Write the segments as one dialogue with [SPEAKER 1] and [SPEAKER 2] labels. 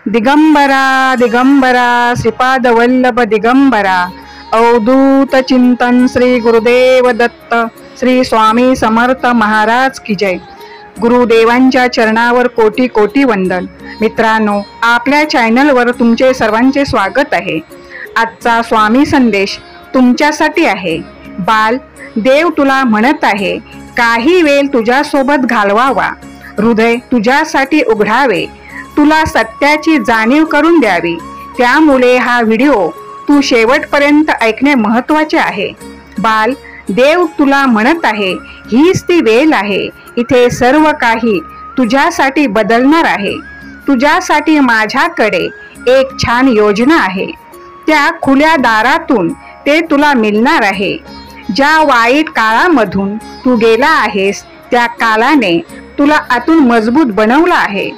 [SPEAKER 1] दिगंबरा दिगंबरा श्रीपाद वल्लभ दिगंबरा अवधूत चिंतन श्री गुरुदेव दत्त श्री स्वामी समर्थ महाराज की जय। गुरुदेवांच्या चरणावर कोटी कोटी वंदन। मित्रांनो, आपल्या चॅनलवर तुमचे सर्वांचे स्वागत आहे। आजचा स्वामी संदेश तुमच्यासाठी आहे। बाल, देव तुला म्हणत आहे, काही वेळ तुझ्यासोबत घालवावा, हृदय तुझ्यासाठी उघडावे, तुला सत्याची जाणीव करून द्यावी। त्यामुळे हा व्हिडिओ तू शेवटपर्यंत ऐकणे महत्त्वाचे आहे। बाल, देव तुला म्हणत आहे, हीच ती वेळ आहे, इथे सर्व काही तुझ्यासाठी बदलणार आहे। तुझ्यासाठी माझ्याकडे एक छान योजना आहे। त्या खुल्या दारातून ते तुला मिळणार आहे। ज्या वाईट काळामधून तू गेला आहेस, त्या काळाने तुला आतून मजबूत बनवलं आहे।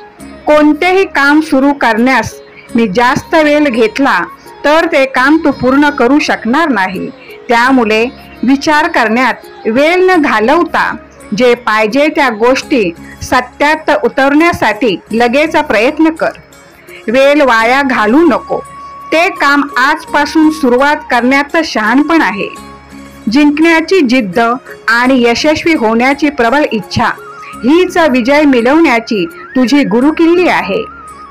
[SPEAKER 1] कोणतेही काम सुरू करण्यास मी जास्त वेळ घेतला तर ते काम तू पूर्ण करू शकणार नाही। त्यामुळे विचार करण्यात वेळ न घालवता जे पाहिजे त्या गोष्टी सत्यात उतरण्यासाठी लगेच प्रयत्न कर। वेळ वाया घालू नको। ते काम आजपासून सुरुवात करण्यात शहाणपण आहे। जिंकण्याची जिद्द आणि यशस्वी होण्याची प्रबळ इच्छा हीच विजय मिळवण्याची तुझी गुरुकिल्ली आहे।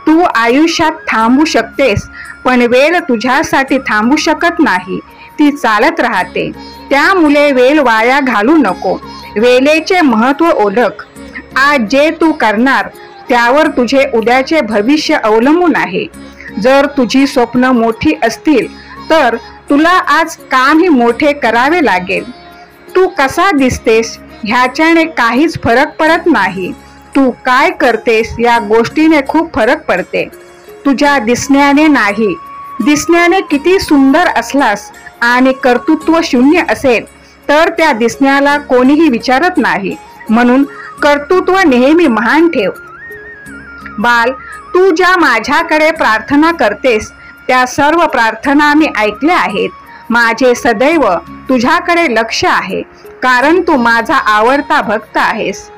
[SPEAKER 1] तू आयुष्यात थांबू शकतेस, पण वेळ तुझ्यासाठी थांबू शकत नाही, ती चालत राहते। त्यामुळे वेळ वाया घालू नको। वेळेचे महत्त्व ओळख। आज जे तू करणार त्यावर तुझे उद्याचे भविष्य अवलंबून आहे। जर तुझी स्वप्न मोठी असतील तर तुला आज कामही मोठे करावे लागेल। तू कसा दिसतेस ह्याच्याने काहीच फरक पडत नाही, तू काय करतेस या गोष्टीने खूप फरक पडते। तुझ्या दिसण्याने नाही, दिसण्याने किती सुंदर असलास आणि कर्तृत्व शून्य असेल तर त्या दिसण्याला कोणीही विचारत नाही। म्हणून कर्तृत्व नेहमी महान ठेव। बाल, तू ज्या माझ्याकडे प्रार्थना करतेस त्या सर्व प्रार्थना मी ऐकल्या आहेत। माझे सदैव तुझ्याकडे लक्ष आहे, कारण तू माझा आवडता भक्त आहेस।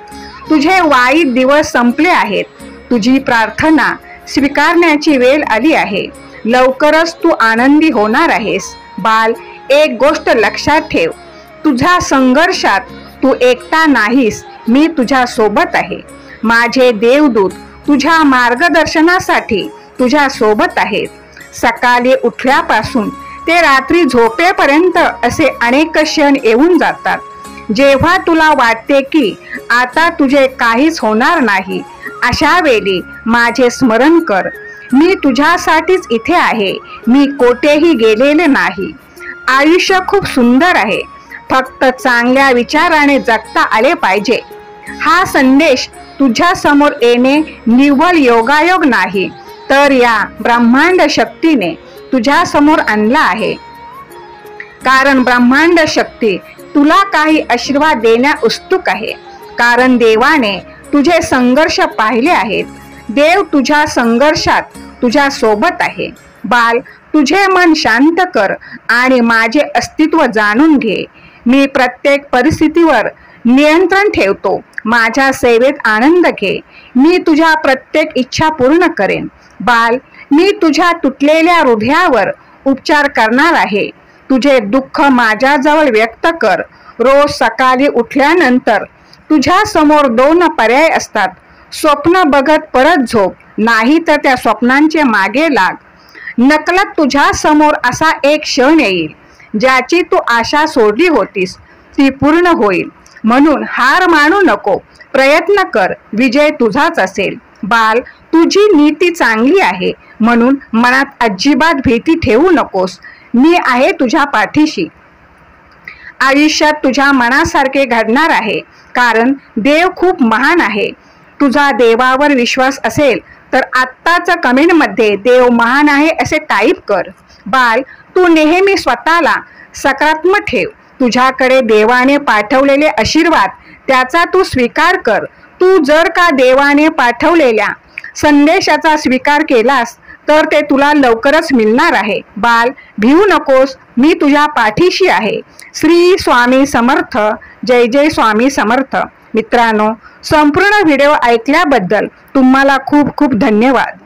[SPEAKER 1] तुझे वाईट दिवस संपले आहेत। तुझी प्रार्थना स्वीकारण्याची वेळ आली आहे। लवकरच तू आनंदी होणार आहेस। बाल, एक गोष्ट लक्षात ठेव, तुझ्या संघर्षात तू एकटा नाहीस, मी तुझ्या सोबत आहे। माझे देवदूत तुझ्या मार्गदर्शनासाठी तुझ्या सोबत आहेत। सकाळी उठल्यापासून ते रात्री झोपेपर्यंत असे अनेक क्षण येऊन जातात जेव्हा तुला वाटते की आता तुझे काहीच होणार नाही। अशा वेळी माझे स्मरण कर, मी तुझ्यासाठीच इथे आहे, मी कोठेही गेलेले नाही। आयुष्य खूप सुंदर आहे, फक्त चांगल्या विचाराने जगता आले पाहिजे। हा संदेश तुझ्या समोर येणे निव्वळ योगायोग नाही, तर या ब्रह्मांड शक्तीने तुझ्या समोर आणला आहे। कारण ब्रह्मांड शक्ती तुला काही आशीर्वाद देण्या उत्सुक आहे। कारण देवाने तुझे संघर्ष पाहिले आहेत। देव तुझ्या संघर्षात तुझ्या सोबत आहे। बाल, तुझे मन शांत कर आणि माझे अस्तित्व जाणून घे। मी प्रत्येक परिस्थितीवर नियंत्रण ठेवतो। माझ्या सेवेत आनंद घे। मी तुझ्या प्रत्येक इच्छा पूर्ण करेन। बाल, मी तुझ्या तुटलेल्या हृदयावर उपचार करणार आहे। तुझे दुःख माझ्याजवळ व्यक्त कर। रोज सकाळी उठल्यानंतर तुझ्या समोर दोन पर्याय असतात, स्वप्न बघत परत झोप, नाही तर त्या स्वप्नांचे मागे लाग। नकळत तुझ्या समोर असा एक क्षण येईल ज्याची तू आशा सोडली होतीस, ती पूर्ण होईल। म्हणून हार मानू नको, प्रयत्न कर, विजय तुझाच असेल। बाल, तुझी नीती चांगली आहे, म्हणून मनात अजिबात भीती ठेवू नकोस। मी आहे तुझ्या पाठीशी। आयुष्यात तुझ्या मनासारखे घडणार आहे, कारण देव खूप महान आहे। तुझा देवावर विश्वास असेल तर आत्ताच कमेंटमध्ये देव महान आहे असे टाईप कर। बाल, तू नेहमी स्वतःला सकारात्मक ठेव। तुझ्याकडे देवाने पाठवलेले आशीर्वाद त्याचा तू स्वीकार कर। तू जर का देवाने पाठवलेल्या संदेशाचा स्वीकार केलास तर ते तुला लवकरच मिळणार आहे। बाल, भिवू नकोस, मी तुझ्या पाठीशी आहे। श्री स्वामी समर्थ। जय जय स्वामी समर्थ। मित्रांनो, संपूर्ण व्हिडिओ ऐकल्याबद्दल तुम्हाला खूप खूप धन्यवाद।